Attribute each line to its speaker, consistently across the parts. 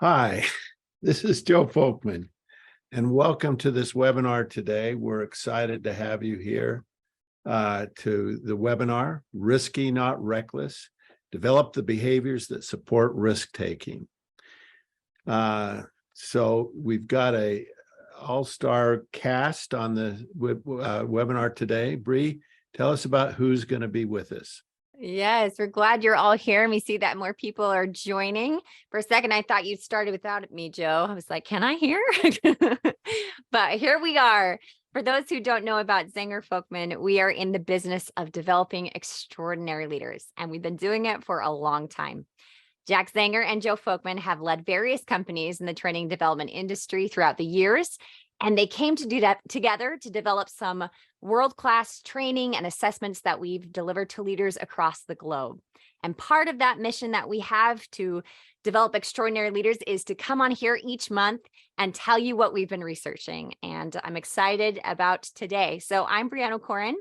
Speaker 1: Hi, this is Joe Folkman, and welcome to this webinar today. We're excited to have you here to the webinar, Risky Not Reckless, Develop the Behaviors that Support Risk-Taking. So we've got a all-star cast on the webinar today. Bree, tell us about who's going to be with us.
Speaker 2: Yes, we're glad you're all here. And we see that more people are joining. For a second, I thought you started without me, Joe. I was like, can I hear? But here we are. For those who don't know about Zenger Folkman, we are in the business of developing extraordinary leaders, and we've been doing it for a long time. Jack Zenger and Joe Folkman have led various companies in the training development industry throughout the years, and they came to do that together to develop some world-class training and assessments that we've delivered to leaders across the globe. And part of that mission that we have to develop extraordinary leaders is to come on here each month and tell you what we've been researching. And I'm excited about today. So I'm BreAnne Okoren.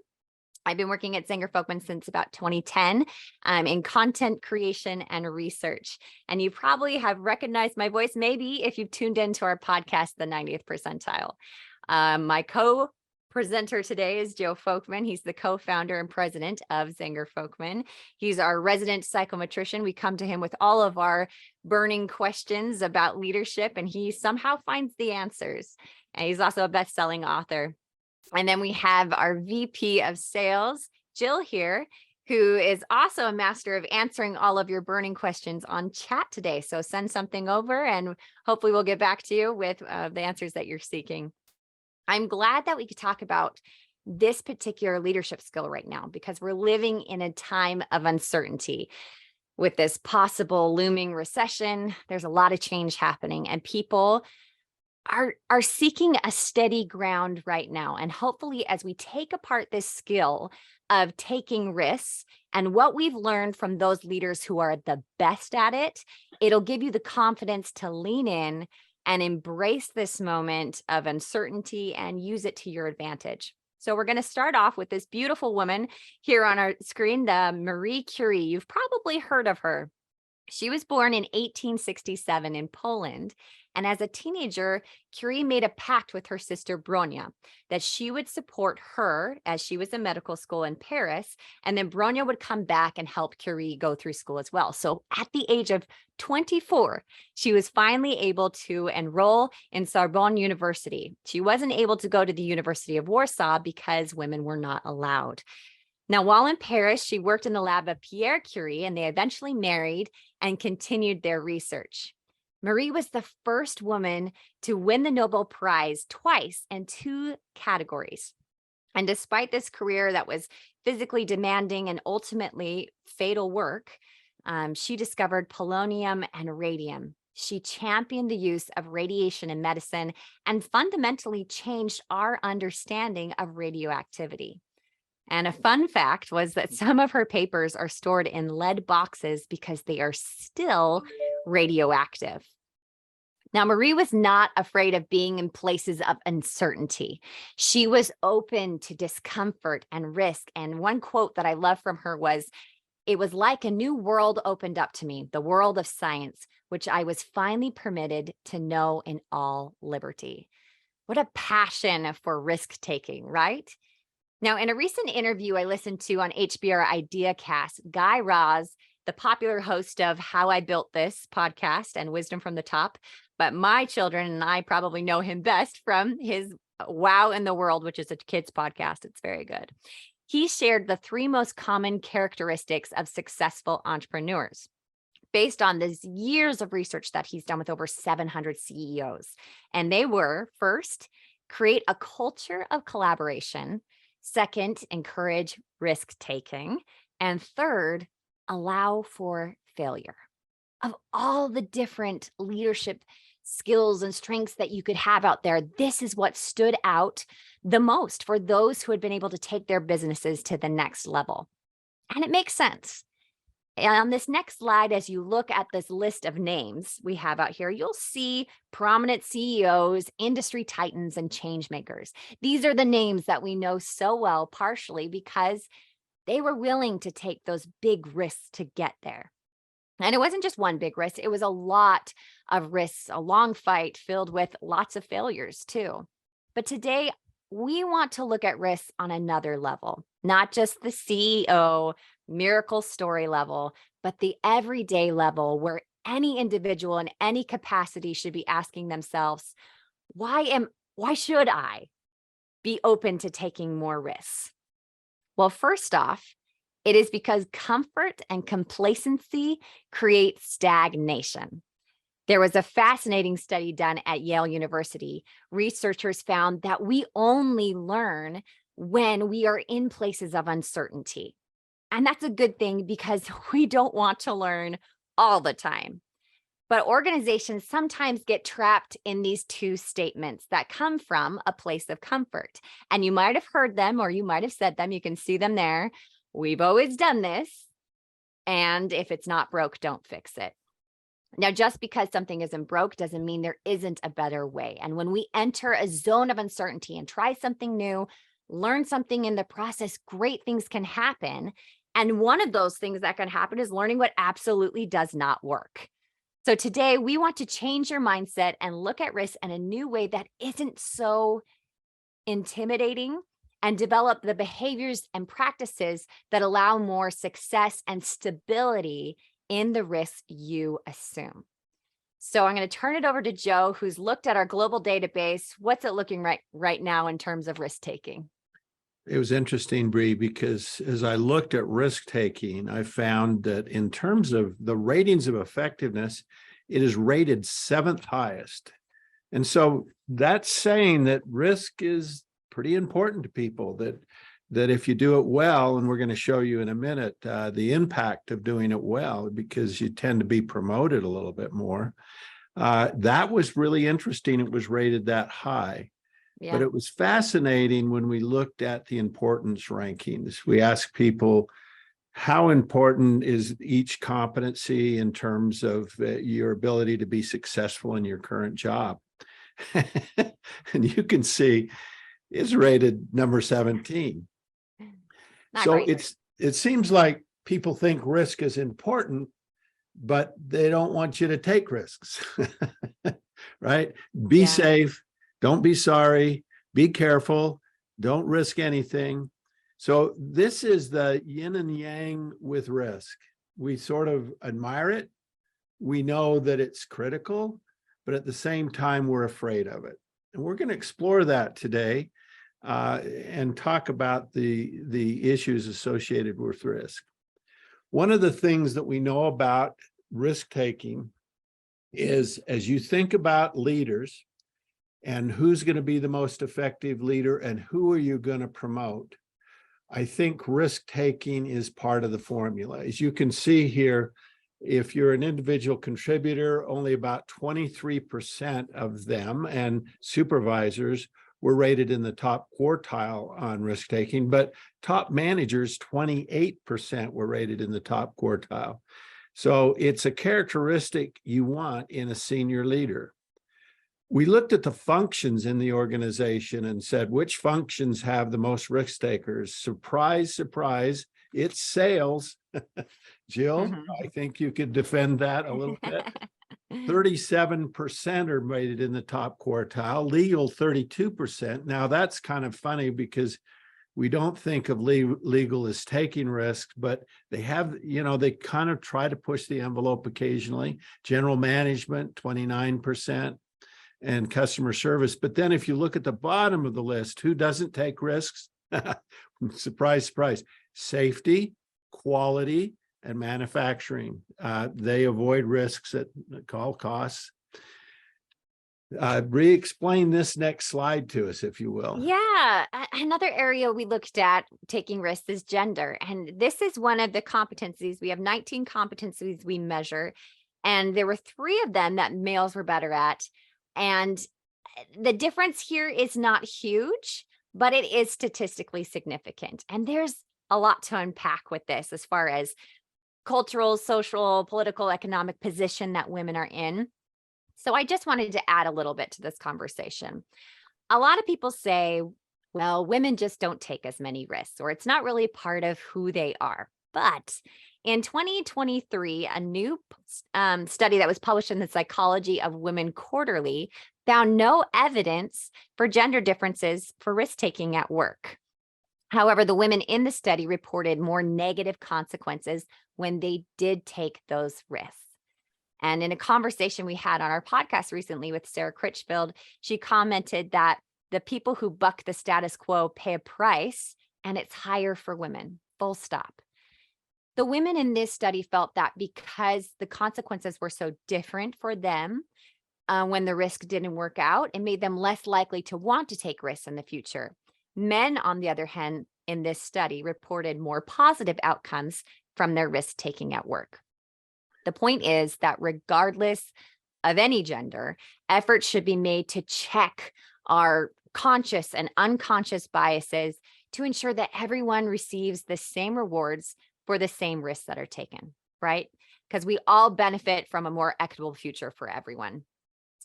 Speaker 2: I've been working at Zenger Folkman since about 2010 in content creation and research. And you probably have recognized my voice, maybe if you've tuned into our podcast, The 90th Percentile. My co-presenter today is Joe Folkman. He's the co-founder and president of Zenger Folkman. He's our resident psychometrician. We come to him with all of our burning questions about leadership, and he somehow finds the answers. And he's also a best-selling author. And then we have our VP of sales, Jill here, who is also a master of answering all of your burning questions on chat today. So send something over and hopefully we'll get back to you with the answers that you're seeking. I'm glad that we could talk about this particular leadership skill right now because we're living in a time of uncertainty. With this possible looming recession, there's a lot of change happening and people are seeking a steady ground right now. And hopefully, as we take apart this skill of taking risks and what we've learned from those leaders who are the best at it, it'll give you the confidence to lean in and embrace this moment of uncertainty and use it to your advantage. So we're going to start off with this beautiful woman here on our screen, the Marie Curie. You've probably heard of her. She was born in 1867 in Poland. And as a teenager, Curie made a pact with her sister BreAnne that she would support her as she was in medical school in Paris. And then BreAnne would come back and help Curie go through school as well. So at the age of 24, she was finally able to enroll in Sorbonne University. She wasn't able to go to the University of Warsaw because women were not allowed. Now, while in Paris, she worked in the lab of Pierre Curie, and they eventually married and continued their research. Marie was the first woman to win the Nobel Prize twice in 2 categories. And despite this career that was physically demanding and ultimately fatal work, she discovered polonium and radium. She championed the use of radiation in medicine and fundamentally changed our understanding of radioactivity. And a fun fact was that some of her papers are stored in lead boxes because they are still radioactive. Now, Marie was not afraid of being in places of uncertainty. She was open to discomfort and risk. And one quote that I love from her was, "It was like a new world opened up to me, the world of science, which I was finally permitted to know in all liberty." What a passion for risk-taking, right? Now, in a recent interview I listened to on HBR IdeaCast, Guy Raz, the popular host of How I Built This podcast and Wisdom from the Top, but my children and I probably know him best from his Wow in the World, which is a kids podcast. It's very good. He shared the 3 most common characteristics of successful entrepreneurs based on these years of research that he's done with over 700 CEOs. And they were, first, create a culture of collaboration. Second, encourage risk-taking. And third, allow for failure. Of all the different leadership skills and strengths that you could have out there, this is what stood out the most for those who had been able to take their businesses to the next level. And it makes sense. And on this next slide, as you look at this list of names we have out here, you'll see prominent CEOs, industry titans, and change makers. These are the names that we know so well, partially because they were willing to take those big risks to get there. And it wasn't just one big risk, it was a lot of risks, a long fight filled with lots of failures too. But today, we want to look at risks on another level, not just the CEO miracle story level, but the everyday level where any individual in any capacity should be asking themselves, why should I be open to taking more risks? Well, first off, it is because comfort and complacency create stagnation. There was a fascinating study done at Yale University. Researchers found that we only learn when we are in places of uncertainty. And that's a good thing because we don't want to learn all the time. But organizations sometimes get trapped in these two statements that come from a place of comfort. And you might have heard them or you might have said them. You can see them there. We've always done this. And if it's not broke, don't fix it. Now, just because something isn't broke doesn't mean there isn't a better way. And when we enter a zone of uncertainty and try something new, learn something in the process, great things can happen. And one of those things that can happen is learning what absolutely does not work. So today we want to change your mindset and look at risk in a new way that isn't so intimidating and develop the behaviors and practices that allow more success and stability in the risks you assume. So I'm going to turn it over to Joe, who's looked at our global database. What's it looking right now in terms of risk taking?
Speaker 1: It was interesting, Bree, because as I looked at risk taking, I found that in terms of the ratings of effectiveness, it is rated 7th highest. And so that's saying that risk is pretty important to people, that if you do it well, and we're going to show you in a minute, the impact of doing it well, because you tend to be promoted a little bit more. That was really interesting. It was rated that high.
Speaker 2: Yeah.
Speaker 1: But it was fascinating when we looked at the importance rankings. We asked people, how important is each competency in terms of your ability to be successful in your current job? And you can see it's rated number 17.
Speaker 2: Not
Speaker 1: So
Speaker 2: great.
Speaker 1: it seems like people think risk is important, but they don't want you to take risks, right? Be
Speaker 2: Yeah.
Speaker 1: safe. Don't be sorry. Be careful. Don't risk anything. So this is the yin and yang with risk. We sort of admire it. We know that it's critical, but at the same time, we're afraid of it. And we're going to explore that today and talk about the issues associated with risk. One of the things that we know about risk-taking is, as you think about leaders and who's going to be the most effective leader and who are you going to promote, I think risk-taking is part of the formula. As you can see here, if you're an individual contributor, only about 23% of them and supervisors were rated in the top quartile on risk-taking, but top managers, 28% were rated in the top quartile. So it's a characteristic you want in a senior leader. We looked at the functions in the organization and said, which functions have the most risk takers? Surprise, surprise, it's sales. Jill, I think you could defend that a little bit. 37% are rated in the top quartile, legal 32%. Now that's kind of funny because we don't think of legal as taking risks, but they have, they kind of try to push the envelope occasionally. General management, 29%, and customer service. But then if you look at the bottom of the list, who doesn't take risks? Surprise, surprise. Safety, quality, and manufacturing. They avoid risks at all costs. Re-explain this next slide to us, if you will.
Speaker 2: Yeah. Another area we looked at taking risks is gender. And this is one of the competencies. We have 19 competencies we measure. And there were 3 of them that males were better at. And the difference here is not huge, but it is statistically significant. And there's a lot to unpack with this as far as cultural, social, political, economic position that women are in. So I just wanted to add a little bit to this conversation. A lot of people say, well, women just don't take as many risks, or it's not really part of who they are. But in 2023, a new study that was published in the Psychology of Women Quarterly found no evidence for gender differences for risk-taking at work. However, the women in the study reported more negative consequences when they did take those risks. And in a conversation we had on our podcast recently with Sarah Critchfield, she commented that the people who buck the status quo pay a price, and it's higher for women, full stop. The women in this study felt that because the consequences were so different for them when the risk didn't work out, it made them less likely to want to take risks in the future. Men, on the other hand, in this study reported more positive outcomes from their risk-taking at work. The point is that regardless of any gender, efforts should be made to check our conscious and unconscious biases to ensure that everyone receives the same rewards for the same risks that are taken, right? Because we all benefit from a more equitable future for everyone.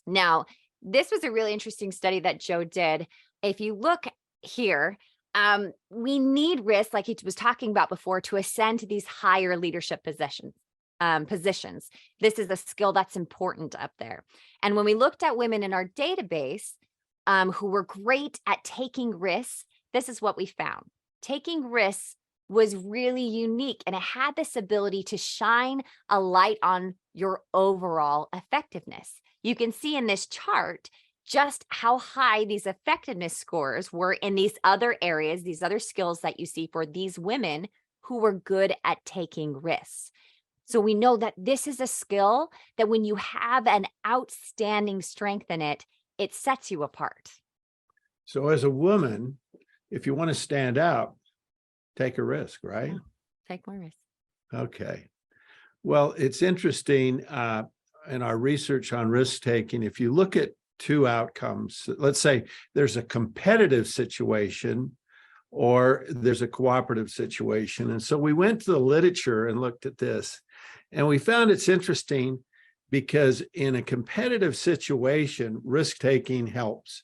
Speaker 2: Now, this was a really interesting study that Joe did. If you look here, we need risk, like he was talking about before, to ascend to these higher leadership positions. This is a skill that's important up there. And when we looked at women in our database who were great at taking risks, this is what we found. Taking risks was really unique, and it had this ability to shine a light on your overall effectiveness. You can see in this chart just how high these effectiveness scores were in these other areas, these other skills that you see for these women who were good at taking risks. So we know that this is a skill that when you have an outstanding strength in it, it sets you apart.
Speaker 1: So as a woman, if you want to stand out, take a risk, right?
Speaker 2: Yeah, take more risks.
Speaker 1: Okay. Well, it's interesting in our research on risk taking, if you look at two outcomes, let's say there's a competitive situation or there's a cooperative situation. And so we went to the literature and looked at this, and we found it's interesting because in a competitive situation, risk taking helps.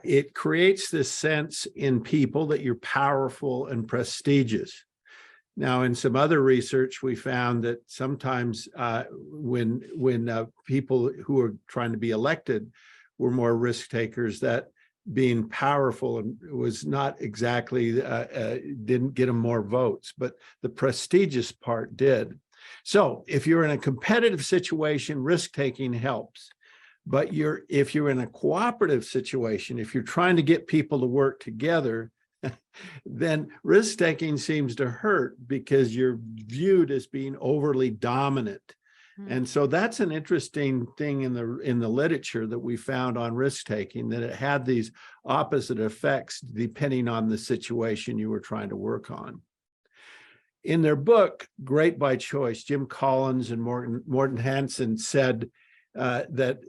Speaker 1: It creates this sense in people that you're powerful and prestigious. Now, in some other research, we found that sometimes when people who are trying to be elected were more risk takers, that being powerful and was not exactly, didn't get them more votes, but the prestigious part did. So if you're in a competitive situation, risk taking helps. But if you're in a cooperative situation, if you're trying to get people to work together, then risk-taking seems to hurt because you're viewed as being overly dominant. And so that's an interesting thing in the literature that we found on risk-taking, that it had these opposite effects depending on the situation you were trying to work on. In their book, Great by Choice, Jim Collins and Morten Hansen said that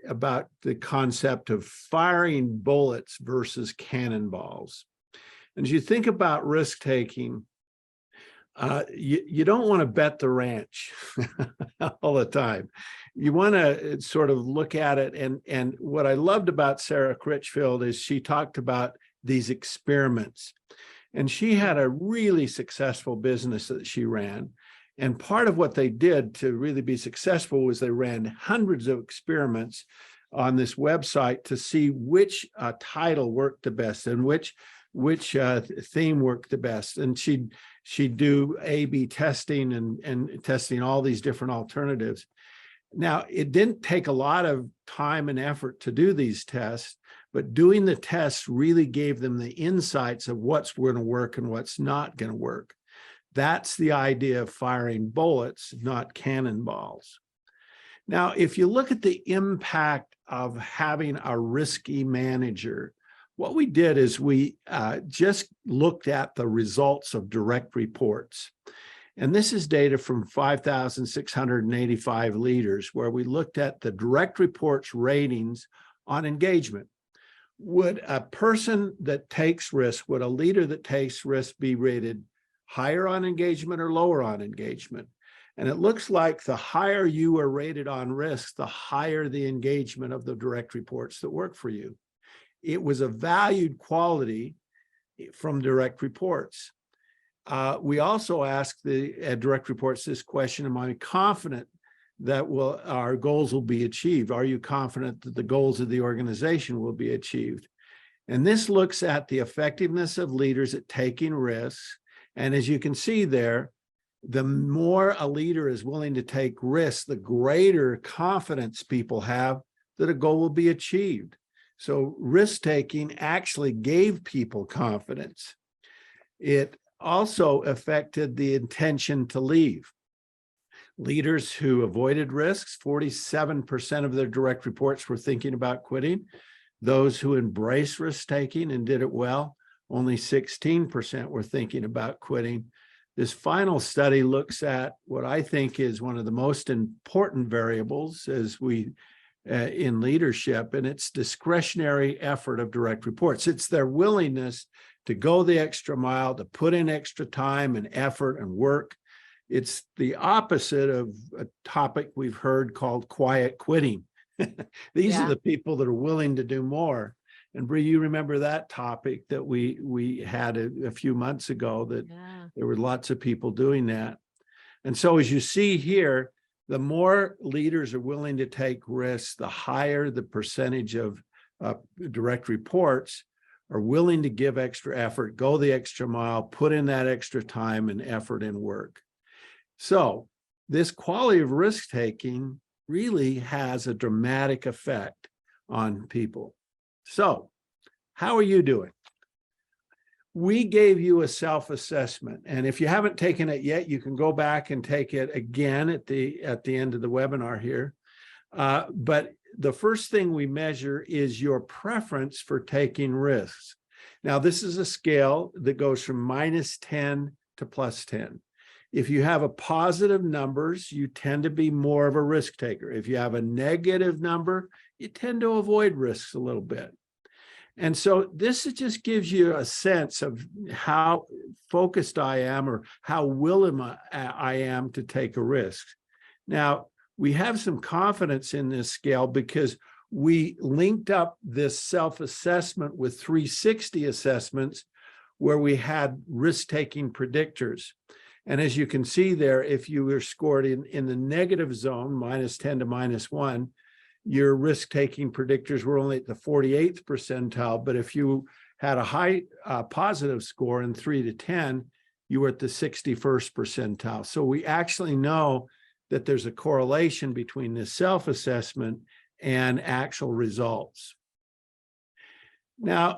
Speaker 1: about the concept of firing bullets versus cannonballs. And as you think about risk-taking, you don't want to bet the ranch all the time. You want to sort of look at it. And what I loved about Sarah Critchfield is she talked about these experiments. And she had a really successful business that she ran. And part of what they did to really be successful was they ran hundreds of experiments on this website to see which title worked the best and which theme worked the best. And she'd do A/B testing and testing all these different alternatives. Now, it didn't take a lot of time and effort to do these tests, but doing the tests really gave them the insights of what's going to work and what's not going to work. That's the idea of firing bullets, not cannonballs. Now, if you look at the impact of having a risky manager, what we did is we just looked at the results of direct reports. And this is data from 5,685 leaders, where we looked at the direct reports ratings on engagement. Would a person that takes risk, would a leader that takes risk be rated higher on engagement or lower on engagement? And it looks like the higher you are rated on risk, the higher the engagement of the direct reports that work for you. It was a valued quality from direct reports. We also ask the direct reports this question: am I confident that our goals will be achieved? Are you confident that the goals of the organization will be achieved? And this looks at the effectiveness of leaders at taking risks. And as you can see there, the more a leader is willing to take risks, the greater confidence people have that a goal will be achieved. So risk-taking actually gave people confidence. It also affected the intention to leave. Leaders who avoided risks, 47% of their direct reports were thinking about quitting. Those who embraced risk-taking and did it well, only 16% were thinking about quitting. This final study looks at what I think is one of the most important variables as we in leadership, and it's discretionary effort of direct reports. It's their willingness to go the extra mile, to put in extra time and effort and work. It's the opposite of a topic we've heard called quiet quitting. These are the people that are willing to do more. And Bree, you remember that topic that we had a few months ago, that there were lots of people doing that. And so as you see here, the more leaders are willing to take risks, the higher the percentage of direct reports are willing to give extra effort, go the extra mile, put in that extra time and effort and work. So this quality of risk-taking really has a dramatic effect on people. So how are you doing? We gave you a self-assessment, and if you haven't taken it yet, you can go back and take it again at the end of the webinar here. But the first thing we measure is your preference for taking risks. Now, this is a scale that goes from -10 to +10. If you have a positive numbers, you tend to be more of a risk taker. If you have a negative number, you tend to avoid risks a little bit. And so this just gives you a sense of how focused I am, or how willing I am to take a risk. Now, we have some confidence in this scale because we linked up this self-assessment with 360 assessments where we had risk-taking predictors. And as you can see there, if you were scored in the negative zone, -10 to -1, your risk-taking predictors were only at the 48th percentile. But if you had a high positive score in 3 to 10, you were at the 61st percentile. So we actually know that there's a correlation between this self-assessment and actual results. Now,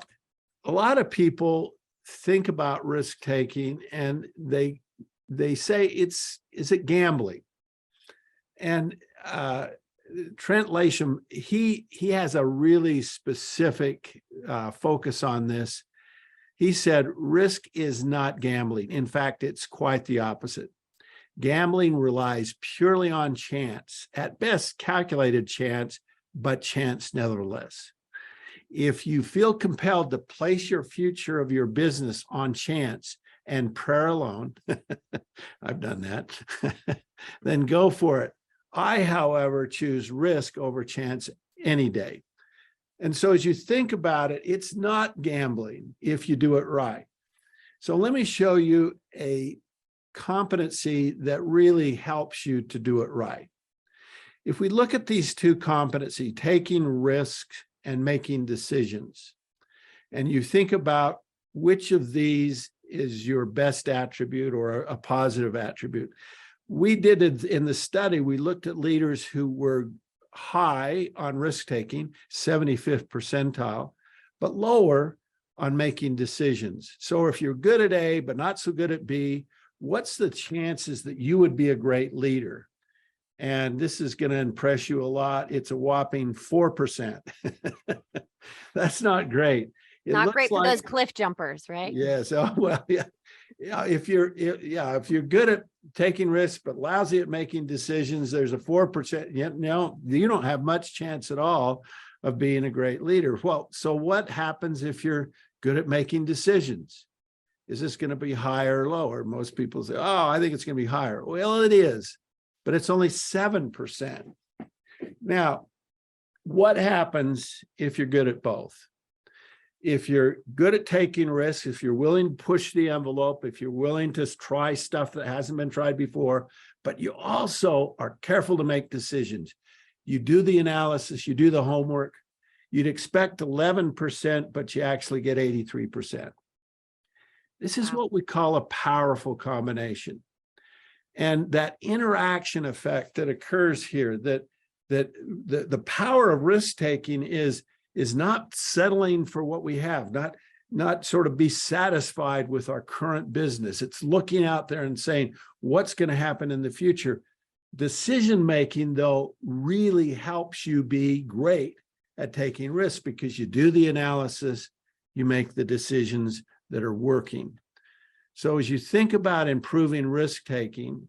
Speaker 1: a lot of people think about risk-taking and they say, is it gambling? And Trent Lasham, he has a really specific focus on this. He said, risk is not gambling. In fact, it's quite the opposite. Gambling relies purely on chance, at best calculated chance, but chance nevertheless. If you feel compelled to place your future of your business on chance and prayer alone, I've done that, then go for it. I, however, choose risk over chance any day. And so as you think about it, it's not gambling if you do it right. So let me show you a competency that really helps you to do it right. If we look at these two competencies, taking risks and making decisions, and you think about which of these is your best attribute or a positive attribute. We did it in the study. We looked at leaders who were high on risk-taking, 75th percentile, but lower on making decisions. So if you're good at A, but not so good at B, what's the chances that you would be a great leader? And this is going to impress you a lot. It's a whopping 4%. That's not great.
Speaker 2: Not great for those cliff jumpers, right?
Speaker 1: Yes. Oh, well, yeah. If you're good at taking risks but lousy at making decisions, there's a 4%. You don't have much chance at all of being a great leader. Well, so what happens if you're good at making decisions? Is this going to be higher or lower? Most people say, oh, I think it's going to be higher. Well, it is, but it's only 7%. Now, what happens if you're good at both? if you're good at taking risks, if you're willing to push the envelope, if you're willing to try stuff that hasn't been tried before, but you also are careful to make decisions. You do the analysis, you do the homework, you'd expect 11%, but you actually get 83%. This is what we call a powerful combination. And that interaction effect that occurs here, that the power of risk-taking is not settling for what we have, not sort of be satisfied with our current business. It's looking out there and saying, what's going to happen in the future? Decision-making, though, really helps you be great at taking risks because you do the analysis, you make the decisions that are working. So as you think about improving risk-taking,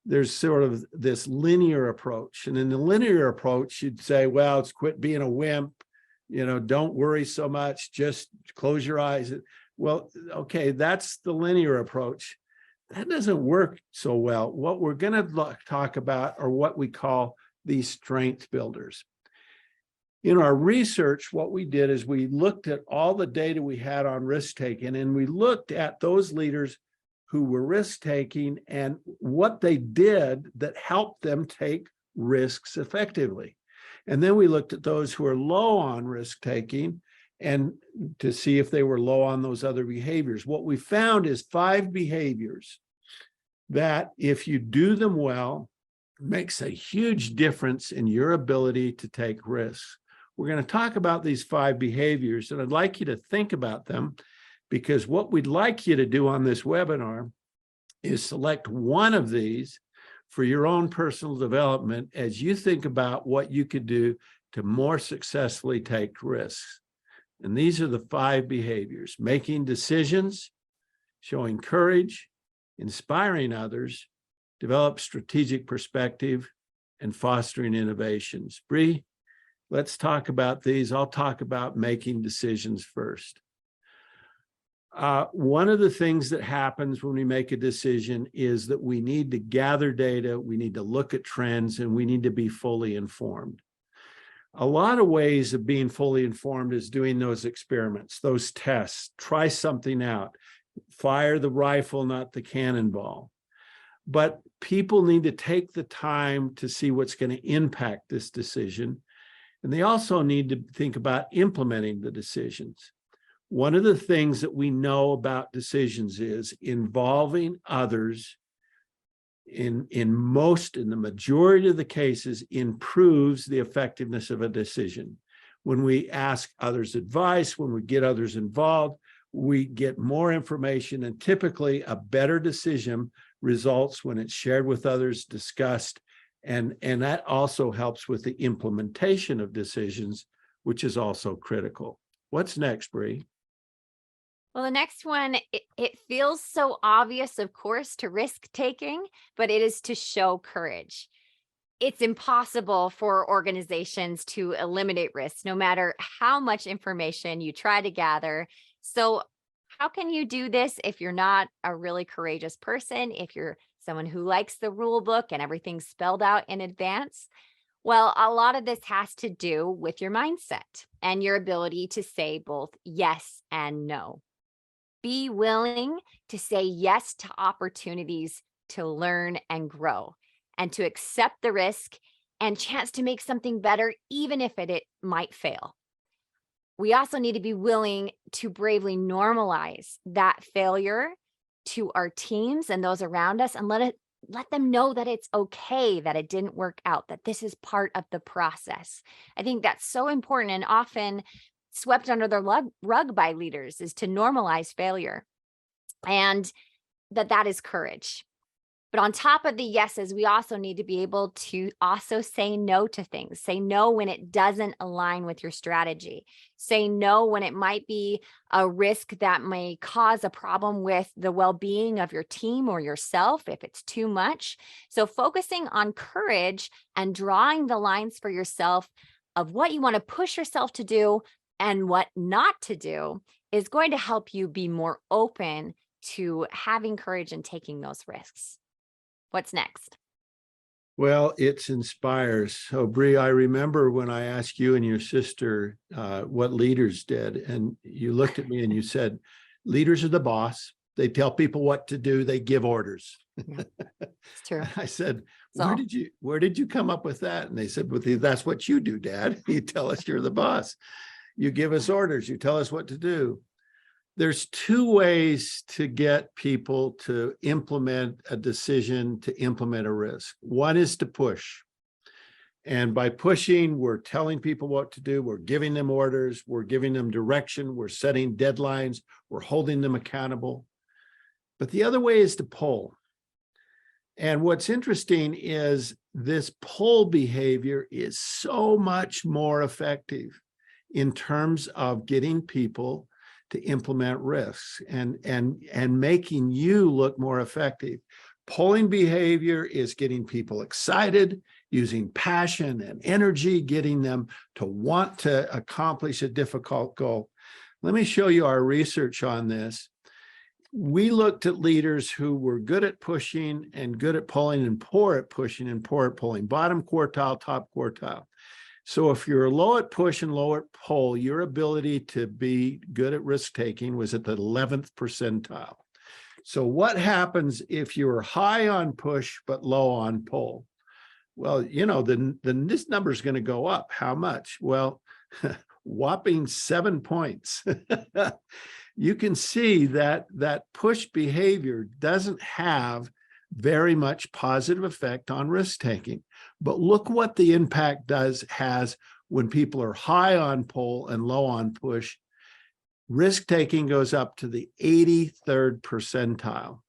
Speaker 1: there's sort of this linear approach. And in the linear approach, you'd say, well, it's quit being a wimp, don't worry so much, just close your eyes. Well, okay, that's the linear approach. That doesn't work so well. What we're going to talk about are what we call these strength builders. In our research, what we did is we looked at all the data we had on risk-taking, and we looked at those leaders who were risk-taking and what they did that helped them take risks effectively. And then we looked at those who are low on risk-taking and to see if they were low on those other behaviors. What we found is 5 behaviors that, if you do them well, makes a huge difference in your ability to take risks. We're going to talk about these 5 behaviors, and I'd like you to think about them, because what we'd like you to do on this webinar is select one of these for your own personal development as you think about what you could do to more successfully take risks. And these are the 5 behaviors: making decisions, showing courage, inspiring others, develop strategic perspective, and fostering innovations. Bree, let's talk about these. I'll talk about making decisions first. One of the things that happens when we make a decision is that we need to gather data, we need to look at trends, and we need to be fully informed. A lot of ways of being fully informed is doing those experiments, those tests, try something out, fire the rifle, not the cannonball. But people need to take the time to see what's going to impact this decision. And they also need to think about implementing the decisions. One of the things that we know about decisions is involving others in the majority of the cases improves the effectiveness of a decision. When we ask others advice, when we get others involved, we get more information, and typically a better decision results when it's shared with others, discussed, and that also helps with the implementation of decisions, which is also critical. What's next, Bree?
Speaker 2: Well, the next one, it feels so obvious, of course, to risk taking, but it is to show courage. It's impossible for organizations to eliminate risks, no matter how much information you try to gather. So how can you do this if you're not a really courageous person, if you're someone who likes the rule book and everything's spelled out in advance? Well, a lot of this has to do with your mindset and your ability to say both yes and no. Be willing to say yes to opportunities to learn and grow, and to accept the risk and chance to make something better, even if it might fail. We also need to be willing to bravely normalize that failure to our teams and those around us, and let them know that it's okay that it didn't work out, that this is part of the process. I think that's so important, and often swept under the rug by leaders, is to normalize failure, and that is courage. But on top of the yeses, we also need to be able to also say no to things. Say no when it doesn't align with your strategy. Say no when it might be a risk that may cause a problem with the well-being of your team or yourself if it's too much. So focusing on courage and drawing the lines for yourself of what you want to push yourself to do and what not to do is going to help you be more open to having courage and taking those risks. What's next?
Speaker 1: Well, it inspires. So, Bree, I remember when I asked you and your sister what leaders did, and you looked at me and you said, leaders are the boss. They tell people what to do. They give orders.
Speaker 2: Yeah, it's true.
Speaker 1: I said,
Speaker 2: So
Speaker 1: where did you come up with that? And they said, well, that's what you do, Dad. You tell us you're the boss. You give us orders. You tell us what to do. There's two ways to get people to implement a decision, to implement a risk. One is to push. And by pushing, we're telling people what to do. We're giving them orders. We're giving them direction. We're setting deadlines. We're holding them accountable. But the other way is to pull. And what's interesting is this pull behavior is so much more effective in terms of getting people to implement risks and making you look more effective. Pulling behavior is getting people excited, using passion and energy, getting them to want to accomplish a difficult goal. Let me show you our research on this. We looked at leaders who were good at pushing and good at pulling and poor at pushing and poor at pulling, bottom quartile, top quartile. So if you're low at push and low at pull, your ability to be good at risk taking was at the 11th percentile. So what happens if you're high on push but low on pull? Well, then this number is going to go up. How much? Well, whopping 7 points. You can see that push behavior doesn't have very much positive effect on risk taking. But look what the impact has when people are high on pull and low on push. Risk taking goes up to the 83rd percentile.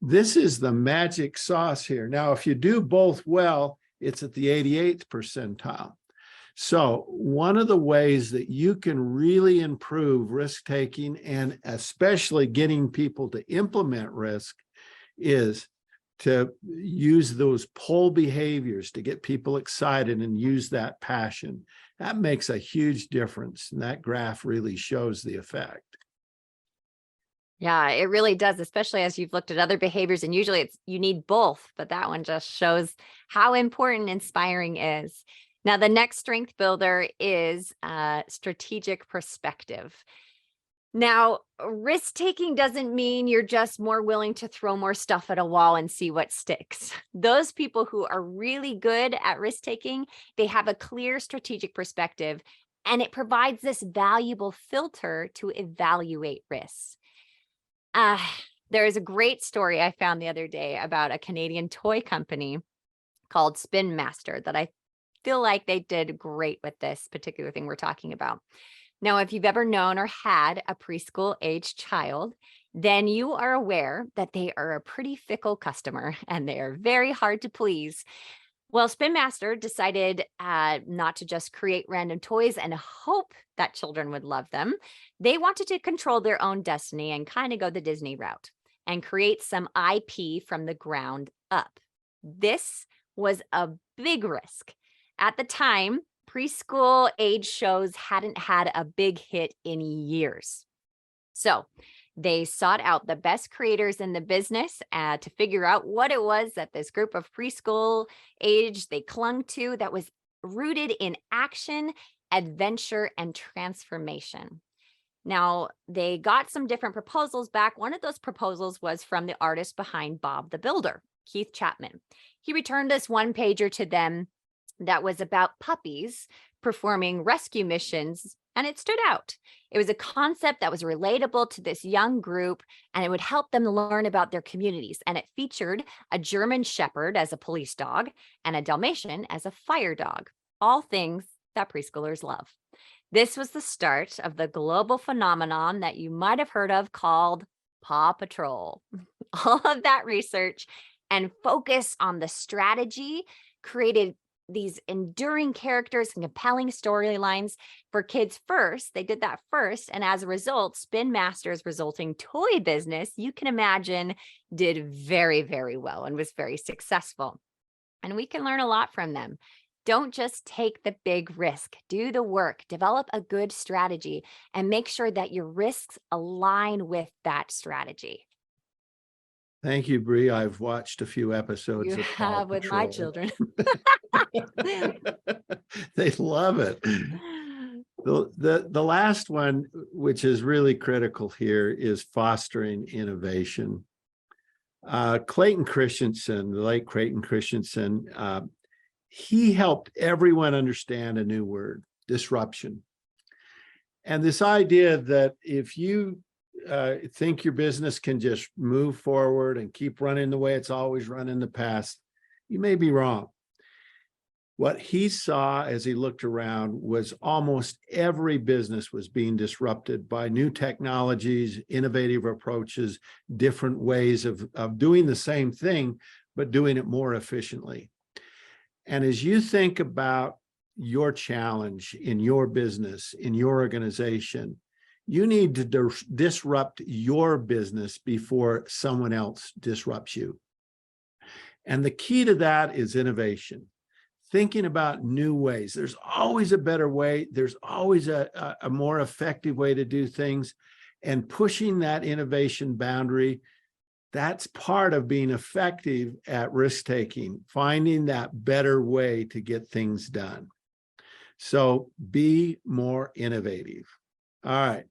Speaker 1: This is the magic sauce here. Now, if you do both well, it's at the 88th percentile. So one of the ways that you can really improve risk taking and especially getting people to implement risk is to use those pull behaviors to get people excited and use that passion. That makes a huge difference. And that graph really shows the effect.
Speaker 2: yeah, it really does, especially as you've looked at other behaviors, and usually you need both, but that one just shows how important inspiring is. Now, the next strength builder is strategic perspective. Now, risk taking doesn't mean you're just more willing to throw more stuff at a wall and see what sticks. Those people who are really good at risk taking, they have a clear strategic perspective, and it provides this valuable filter to evaluate risks. There is a great story I found the other day about a Canadian toy company called Spin Master that I feel like they did great with this particular thing we're talking about. Now, if you've ever known or had a preschool age child, then you are aware that they are a pretty fickle customer and they are very hard to please. Well, Spin Master decided not to just create random toys and hope that children would love them. They wanted to control their own destiny and kind of go the Disney route and create some IP from the ground up. This was a big risk. At the time, preschool age shows hadn't had a big hit in years. So they sought out the best creators in the business to figure out what it was that this group of preschool age they clung to that was rooted in action, adventure, and transformation. Now, they got some different proposals back. One of those proposals was from the artist behind Bob the Builder, Keith Chapman. He returned this one-pager to them that was about puppies performing rescue missions, and it stood out. It was a concept that was relatable to this young group, and it would help them learn about their communities. And it featured a German Shepherd as a police dog and a Dalmatian as a fire dog, all things that preschoolers love. This was the start of the global phenomenon that you might have heard of called Paw Patrol. All of that research and focus on the strategy created these enduring characters and compelling storylines for kids first. They did that first. And as a result, Spin Master's resulting toy business, you can imagine, did very, very well and was very successful. And we can learn a lot from them. Don't just take the big risk, do the work, develop a good strategy, and make sure that your risks align with that strategy.
Speaker 1: Thank you, Bree. I've watched a few episodes
Speaker 2: You
Speaker 1: of Paw
Speaker 2: have with my
Speaker 1: Patrol.
Speaker 2: children.
Speaker 1: They love it. The last one, which is really critical here, is fostering innovation. Clayton Christensen, the late Clayton Christensen, he helped everyone understand a new word, disruption. And this idea that if you think your business can just move forward and keep running the way it's always run in the past, you may be wrong. What he saw as he looked around was almost every business was being disrupted by new technologies, innovative approaches, different ways of doing the same thing, but doing it more efficiently. And as you think about your challenge in your business, in your organization, you need to disrupt your business before someone else disrupts you. And the key to that is innovation. Thinking about new ways. There's always a better way. There's always a more effective way to do things. And pushing that innovation boundary, that's part of being effective at risk-taking, finding that better way to get things done. So be more innovative. All right.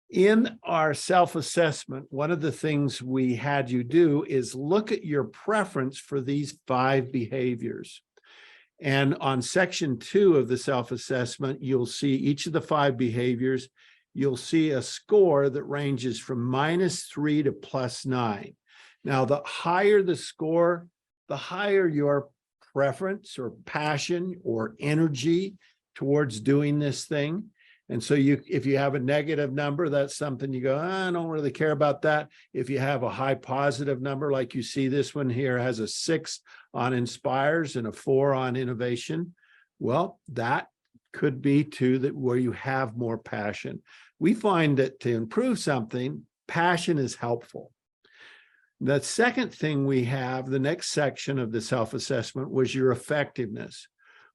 Speaker 1: In our self-assessment, one of the things we had you do is look at your preference for these 5 behaviors. And on section 2 of the self-assessment, you'll see each of the 5 behaviors. You'll see a score that ranges from -3 to +9. Now, the higher the score, the higher your preference or passion or energy towards doing this thing. And so if you have a negative number, that's something you go, I don't really care about that. If you have a high positive number, like you see this one here has a 6 on inspires and a 4 on innovation, well, that could be where you have more passion. We find that to improve something, passion is helpful. The second thing we have, the next section of the self-assessment, was your effectiveness.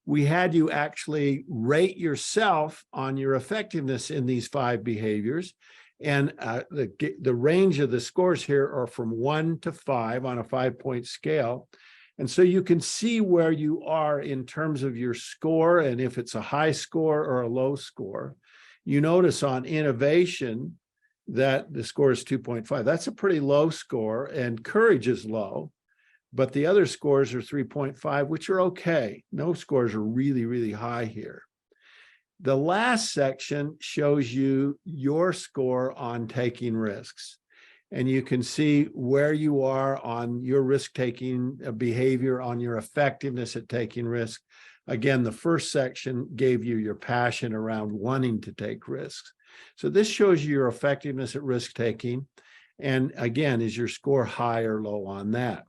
Speaker 1: We had you actually rate yourself on your effectiveness in these 5 behaviors. And the range of the scores here are from 1 to 5 on a 5-point scale. And so you can see where you are in terms of your score and if it's a high score or a low score. You notice on innovation that the score is 2.5. That's a pretty low score, and courage is low. But the other scores are 3.5, which are okay. No scores are really, really high here. The last section shows you your score on taking risks. And you can see where you are on your risk-taking behavior, on your effectiveness at taking risks. Again, the first section gave you your passion around wanting to take risks. So this shows you your effectiveness at risk-taking. And again, is your score high or low on that?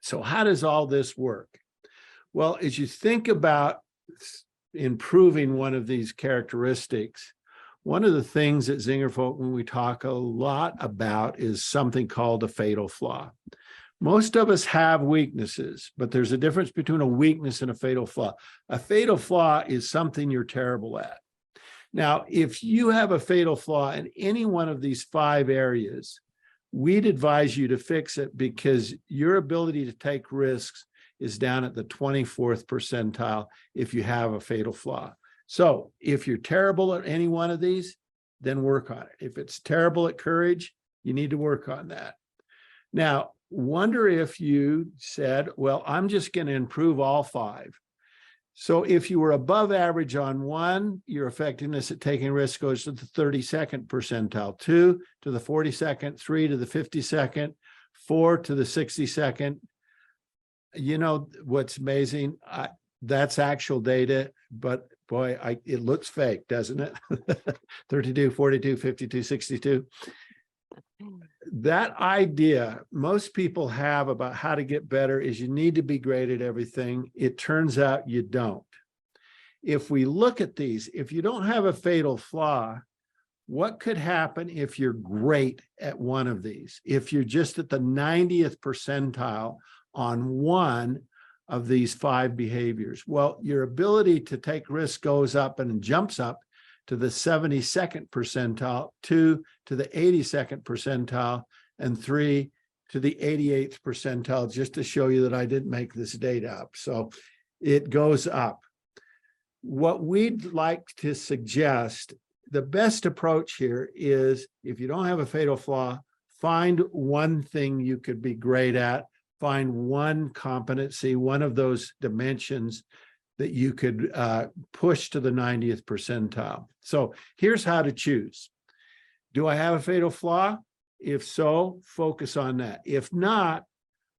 Speaker 1: So how does all this work? Well, as you think about improving one of these characteristics, one of the things at Zinger Folkman we talk a lot about is something called a fatal flaw. Most of us have weaknesses, but there's a difference between a weakness and a fatal flaw. A fatal flaw is something you're terrible at. Now, if you have a fatal flaw in any one of these 5 areas, we'd advise you to fix it because your ability to take risks is down at the 24th percentile if you have a fatal flaw. So if you're terrible at any one of these, then work on it. If it's terrible at courage, you need to work on that. Now, wonder if you said, well, I'm just going to improve all 5. So if you were above average on 1, your effectiveness at taking risks goes to the 32nd percentile, 2 to the 42nd, 3 to the 52nd, 4 to the 62nd. You know what's amazing? That's actual data, but boy, it looks fake, doesn't it? 32, 42, 52, 62. That idea most people have about how to get better is you need to be great at everything. It turns out you don't. If we look at these, if you don't have a fatal flaw, what could happen if you're great at one of these? If you're just at the 90th percentile on one of these 5 behaviors? Well, your ability to take risks goes up and jumps up to the 72nd percentile, 2 to the 82nd percentile, and 3 to the 88th percentile, just to show you that I didn't make this data up. So it goes up. What we'd like to suggest, the best approach here is, if you don't have a fatal flaw, find one thing you could be great at, find one competency, one of those dimensions that you could push to the 90th percentile. So here's how to choose. Do I have a fatal flaw? If so, focus on that. If not,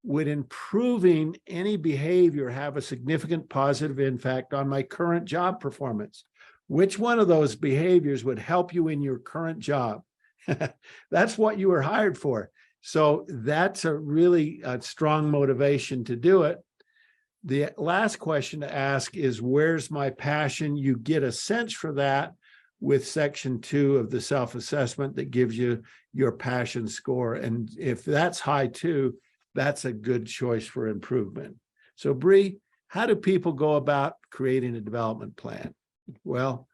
Speaker 1: would improving any behavior have a significant positive impact on my current job performance? Which one of those behaviors would help you in your current job? That's what you were hired for. So that's a really strong motivation to do it. The last question to ask is, where's my passion? You get a sense for that with section 2 of the self-assessment that gives you your passion score. And if that's high too, that's a good choice for improvement. So Bree, how do people go about creating a development plan? Well,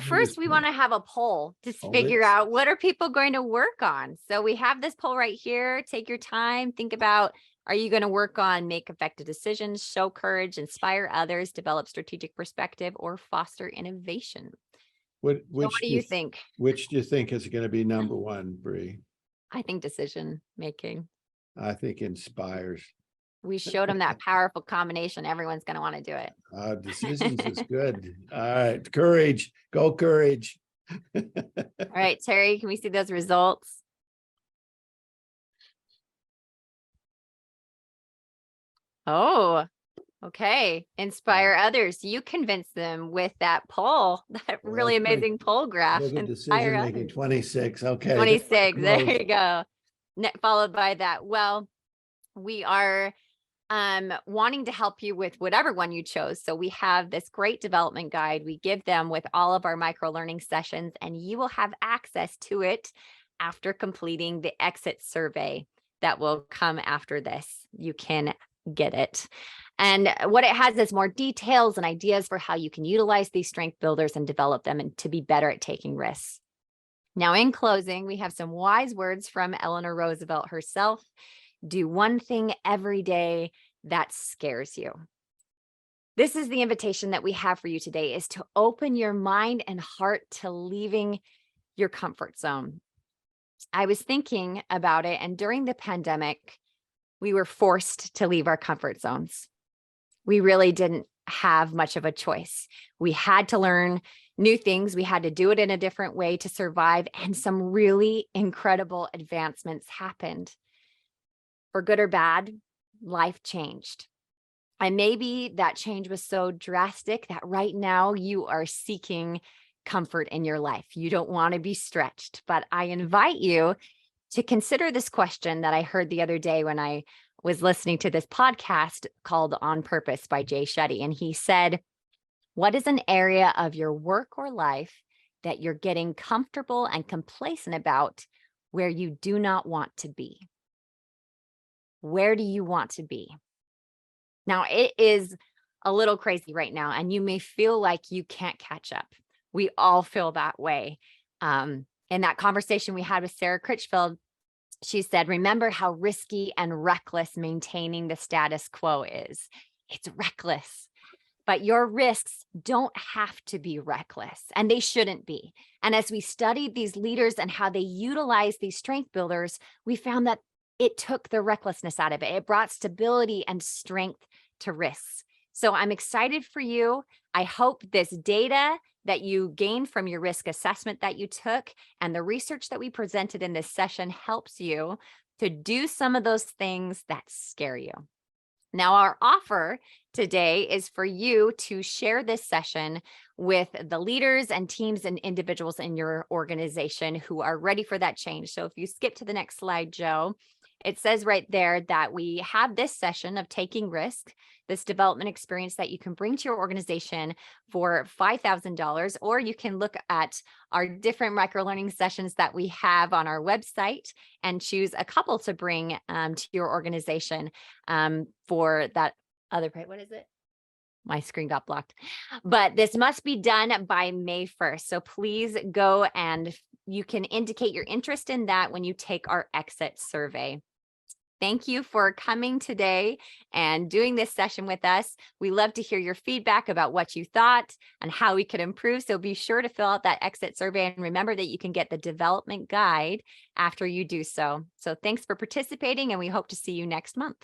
Speaker 2: first we want to have a poll to figure out what are people going to work on. So we have this poll right here. Take your time, think about, are you going to work on make effective decisions, show courage, inspire others, develop strategic perspective, or foster innovation? What do you think?
Speaker 1: Which do you think is going to be number one, Bree?
Speaker 2: I think decision making.
Speaker 1: I think inspires.
Speaker 2: We showed them that powerful combination. Everyone's going to want to do it.
Speaker 1: Decisions is good. All right. Courage. Go courage.
Speaker 2: All right, Terry, can we see those results? Oh, okay. Inspire others. You convince them with that poll, that really amazing poll graph.
Speaker 1: Decision making 26. Okay.
Speaker 2: 26. There you go. Followed by that. Well, we are wanting to help you with whatever one you chose. So we have this great development guide. We give them with all of our micro learning sessions, and you will have access to it after completing the exit survey that will come after this. You can get it. And what it has is more details and ideas for how you can utilize these strength builders and develop them and to be better at taking risks. Now, in closing, we have some wise words from Eleanor Roosevelt herself. Do one thing every day that scares you. This is the invitation that we have for you today, is to open your mind and heart to leaving your comfort zone. I was thinking about it, and during the pandemic, we were forced to leave our comfort zones. We really didn't have much of a choice. We had to learn new things. We had to do it in a different way to survive, and some really incredible advancements happened. For good or bad, life changed. And maybe that change was so drastic that right now you are seeking comfort in your life. You don't want to be stretched, but I invite you to consider this question that I heard the other day when I was listening to this podcast called On Purpose by Jay Shetty. And he said, what is an area of your work or life that you're getting comfortable and complacent about where you do not want to be? Where do you want to be? Now, it is a little crazy right now, and you may feel like you can't catch up. We all feel that way. In that conversation we had with Sarah Critchfield, she said, remember how risky and reckless maintaining the status quo is. It's reckless, but your risks don't have to be reckless, and they shouldn't be. And as we studied these leaders and how they utilize these strength builders, we found that it took the recklessness out of it. It brought stability and strength to risks. So I'm excited for you. I hope this data that you gained from your risk assessment that you took and the research that we presented in this session helps you to do some of those things that scare you. Now, our offer today is for you to share this session with the leaders and teams and individuals in your organization who are ready for that change. So if you skip to the next slide, Joe, it says right there that we have this session of taking risk, this development experience that you can bring to your organization for $5,000, or you can look at our different micro-learning sessions that we have on our website and choose a couple to bring to your organization for that other, what is it? My screen got blocked, but this must be done by May 1st. So please go and you can indicate your interest in that when you take our exit survey. Thank you for coming today and doing this session with us. We love to hear your feedback about what you thought and how we could improve. So be sure to fill out that exit survey and remember that you can get the development guide after you do so. So thanks for participating, and we hope to see you next month.